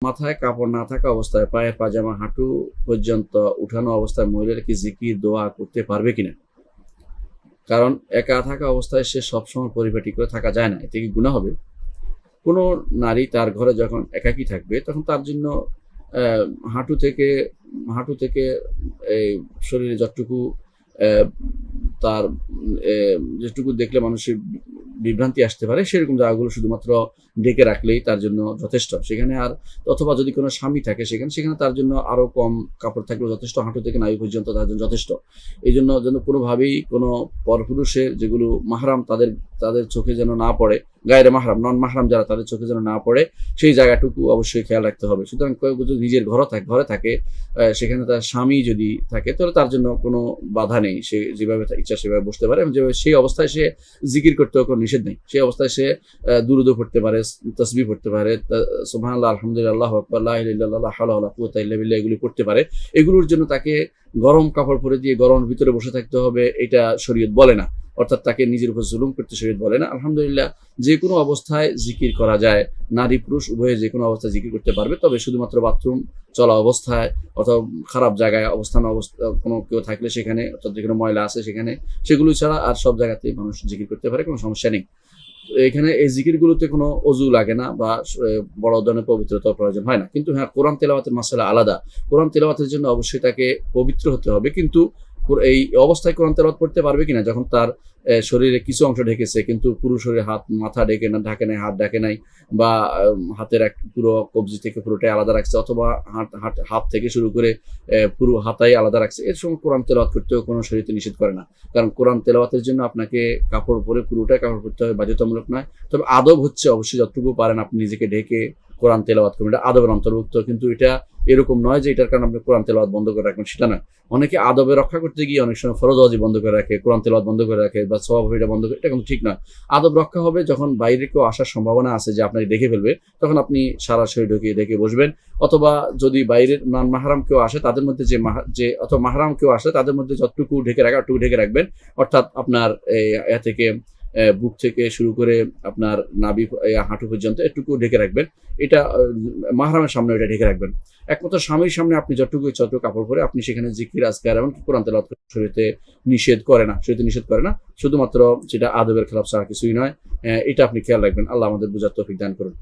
মাথায় কাপড় না থাকা অবস্থায় পায়ের পাজামা হাঁটু পর্যন্ত উঠানো অবস্থায় মহিলারা কি জিকির দোয়া করতে পারবে কিনা? কারণ একা থাকা অবস্থায় সে সবসময় পরিপাটি করে থাকা যায় না, এতে কি গুনাহ হবে? কোনো নারী তার ঘরে যখন একাকী থাকবে তখন তার জন্য আহ, হাঁটু থেকে হাঁটু থেকে এই শরীরে যতটুকু আহ, তার যেটুকু দেখলে মানুষের বিভ্রান্তি আসতে পারে সেরকম জায়গাগুলো শুধুমাত্র ঢেকে রাখলেই তার জন্য যথেষ্ট। সেখানে আর অথবা যদি কোনো স্বামী থাকে সেখানে সেখানে তার জন্য আরো কম কাপড় থাকলেও যথেষ্ট, হাঁটু থেকে নাভি পর্যন্ত তার জন্য যথেষ্ট। এই জন্য যেন কোনোভাবেই কোনো পরপুরুষের যেগুলো মাহরাম তাদের তাদের চোখে যেন না পড়ে, গায়ের মাহরাম নন মাহরাম যারা তাদের চোখে যেন না পড়ে, সেই জায়গাটুকু অবশ্যই খেয়াল রাখতে হবে। সুতরাং যদি নিজের ঘরে থাকে সেখানে তার স্বামী যদি থাকে তাহলে তার জন্য কোনো বাধা নেই, সে যেভাবে ইচ্ছা সেভাবে বসতে পারে এবং যেভাবে সেই অবস্থায় সে জিকির করতেও কোনো নিষেধ নেই। সেই অবস্থায় সে দুরূদ পড়তে পারে, তসবিহ পড়তে পারে, সুবহানাল্লাহ, আলহামদুলিল্লাহ, আল্লাহু আকবার, লা ইলাহা ইল্লাল্লাহ, লা হাওলা ওয়ালা কুওয়াতা ইল্লা বিল্লাহ এগুলি পড়তে পারে। এগুলোর জন্য তাকে গরম কাপড় পরে দিয়ে গরমের ভিতরে বসে থাকতে হবে এটা শরীয়ত বলে না, অর্থাৎ তাকে নিজের উপর জুলুম করতে শরীয়ত বলে না। আলহামদুলিল্লাহ, যে কোনো অবস্থায় জিকির করা যায়, নারী পুরুষ উভয়ে যে কোনো অবস্থায় জিকির করতে পারবে, তবে শুধুমাত্র বাথরুম চলা অবস্থায় অথবা খারাপ জায়গায় অবস্থা কোনো কেউ থাকলে সেখানে, অর্থাৎ যেখানে ময়লা আছে সেখানে, সেগুলো ছাড়া আর সব জায়গাতেই মানুষ জিকির করতে পারে, কোনো সমস্যা নেই। এখানে এই জিকিরগুলোতে কোনো অজু লাগে না বা বড় ধরনের পবিত্রতার প্রয়োজন হয় না। কিন্তু হ্যাঁ, কোরআন তেলাওয়াতের মাসালা আলাদা। কোরআন তেলাওয়াতের জন্য অবশ্যই তাকে পবিত্র হতে হবে, কিন্তু এই অবস্থায় কোরআন তেলাওয়াত করতে পারবে কিনা যখন তার শরীরে কিছু অংশ ঢেকেছে কিন্তু পুরো শরীরে হাত মাথা ঢাকে নাই, হাত ঢাকে নাই, বা হাতের এক পুরো কবজি থেকে পুরোটাই আলাদা রাখছে, অথবা হাত থেকে শুরু করে পুরো হাতাই আলাদা রাখছে, এর সময় কোরআন তেলাওয়াত করতেও কোনো শরীয়তে নিষেধ করে না। কারণ কোরআন তেলাওয়াতের জন্য আপনাকে কাপড় পরে পুরোটাই কাপড় পরতে হবে, বাধ্যতামূলক নয়। তবে আদব হচ্ছে অবশ্যই যতটুকু পারেন আপনি নিজেকে ঢেকে কোরআন তেলাওয়াত করবেন, এটা আদবের অন্তর্ভুক্ত। কিন্তু এটা এরকম নয় যে এটার কারণে আপনি কোরআন তেলাওয়াত বন্ধ করে রাখবেন, সেটা নয়। অনেকে আদবে রক্ষা করতে গিয়ে অনেক সময় ফরজ ওয়াজিব বন্ধ করে রাখে, কোরআন তেলাওয়াত বন্ধ করে রাখে, বা সওয়াব এটা বন্ধ করে, এটা কিন্তু ঠিক নয়। আদব রক্ষা হবে যখন বাইরে কেউ আসার সম্ভাবনা আছে যে আপনাকে দেখে ফেলবে, তখন আপনি সারা শরীর ঢেকে বসবেন। অথবা যদি বাইরের নন মাহরাম কেউ আসে তাদের মধ্যে যে অথবা মাহরাম কেউ আসে তাদের মধ্যে যতটুকু ঢেকে রাখা অতটুকু ঢেকে রাখবেন, অর্থাৎ আপনার থেকে বুক থেকে শুরু করে আপনার নাভি হাঁটু পর্যন্ত এটুকু ঢেকে রাখবেন। এটা মাহরামের সামনে এটা ঢেকে রাখবেন। একমাত্র স্বামীর সামনে আপনি যতটুকু কাপড় পরে আপনি সেখানে জিকির আজকার এবং কোরআন তেলাওয়াত শরীয়তে নিষেধ করে না, শুধুমাত্র যেটা আদবের খেলাফ ছাড়া কিছুই নয়। এটা আপনি খেয়াল রাখবেন। আল্লাহ আমাদের বুঝার তৌফিক দান করুন।